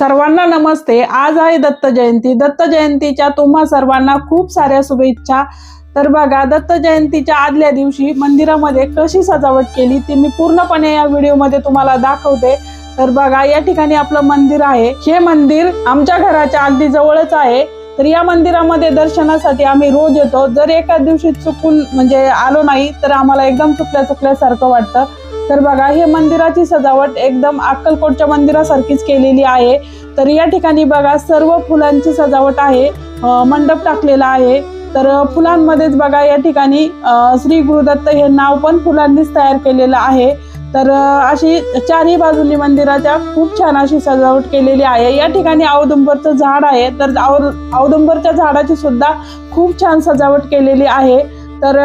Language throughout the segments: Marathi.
सर्वांना नमस्ते। आज आहे दत्त जयंती। दत्त जयंतीच्या तुम्हा सर्वांना खूप साऱ्या शुभेच्छा। तर बघा, दत्त जयंतीच्या आदल्या दिवशी मंदिरामध्ये कशी सजावट केली ती मी पूर्णपणे या व्हिडिओमध्ये तुम्हाला दाखवते। तर बघा, या ठिकाणी आपलं मंदिर आहे। हे मंदिर आमच्या घराच्या अगदी जवळच आहे। तर या मंदिरामध्ये दर्शनासाठी आम्ही रोज येतो। जर एका दिवशी चुकून म्हणजे आलो नाही तर आम्हाला एकदम चुकल्यासारखं वाटतं। तर बघा, हे मंदिराची सजावट एकदम अक्कलकोटच्या मंदिरासारखीच केलेली आहे। तर या ठिकाणी बघा, सर्व फुलांची सजावट आहे। मंडप टाकलेला आहे। तर फुलांमध्येच बघा, या ठिकाणी श्री गुरुदत्त हे नाव पण फुलांनीच तयार केलेलं आहे। तर अशी चारही बाजूनी मंदिराच्या खूप छान अशी सजावट केलेली आहे। या ठिकाणी औदुंबरचं झाड आहे। तर औदुंबरच्या झाडाची सुद्धा खूप छान सजावट केलेली आहे। तर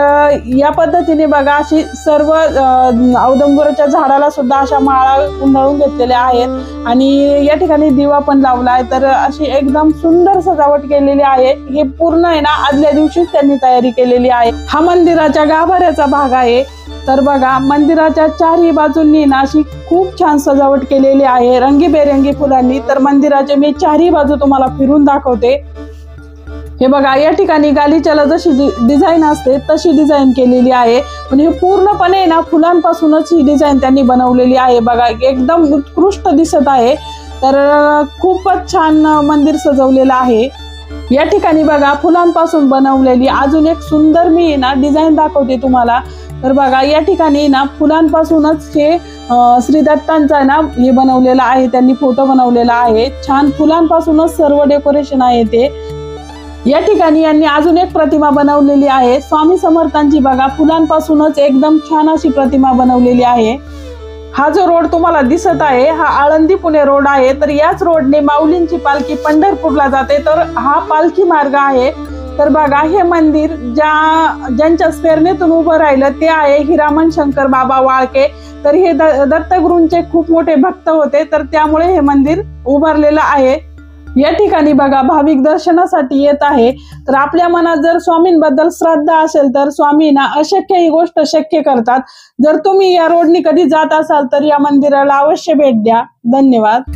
या पद्धतीने बघा, अशी सर्व औदुंबराच्या झाडाला सुद्धा अशा माळा गुंडाळून घेतलेल्या आहेत आणि या ठिकाणी दिवा पण लावलाय। तर अशी एकदम सुंदर सजावट केलेली आहे। हे पूर्ण आहे ना, आदल्या दिवशीच त्यांनी तयारी केलेली आहे। हा मंदिराच्या गाभाऱ्याचा भाग आहे। तर बघा, मंदिराच्या चारही बाजूंनी ना अशी खूप छान सजावट केलेली आहे रंगीबेरंगी फुलांनी। तर मंदिराचे मी चारही बाजू तुम्हाला फिरून दाखवते। हे बघा, या ठिकाणी गालिच्याला जशी डिझाईन असते तशी डिझाईन केलेली आहे। पण हे पूर्णपणे ना फुलांपासूनच ही डिझाईन त्यांनी बनवलेली आहे। बघा, एकदम उत्कृष्ट दिसत आहे। तर खूपच छान मंदिर सजवलेलं आहे। या ठिकाणी बघा, फुलांपासून बनवलेली अजून एक सुंदर मी ना डिझाईन दाखवते तुम्हाला। तर बघा, या ठिकाणी ना फुलांपासूनच हे श्री दत्तांचा ना हे बनवलेलं आहे। त्यांनी फोटो बनवलेला आहे। छान फुलांपासूनच सर्व डेकोरेशन आहे ते। या ठिकाणी यांनी अजून एक प्रतिमा बनवलेली आहे स्वामी समर्थांची। बघा, फुलांपासूनच एकदम छान अशी प्रतिमा बनवलेली आहे। हा जो रोड तुम्हाला दिसत आहे हा आळंदी पुणे रोड आहे। तर याच रोडने माऊलींची पालखी पंढरपूरला जाते। तर हा पालखी मार्ग आहे। तर बघा, हे मंदिर ज्यांच्या प्रेरणेतून उभं राहिलं ते आहे हिरामण शंकर बाबा वाळके। तर हे दत्तगुरूंचे खूप मोठे भक्त होते। तर त्यामुळे हे मंदिर उभारलेलं आहे। या ठिकाणी बघा, भाविक दर्शनासाठी येत आहे। तर आपल्या मनात जर स्वामींबद्दल श्रद्धा असेल तर स्वामी ना अशक्य ही गोष्ट शक्य करतात। जर तुम्ही या रोडनी कधी जात असाल तर या मंदिराला अवश्य भेट द्या। धन्यवाद।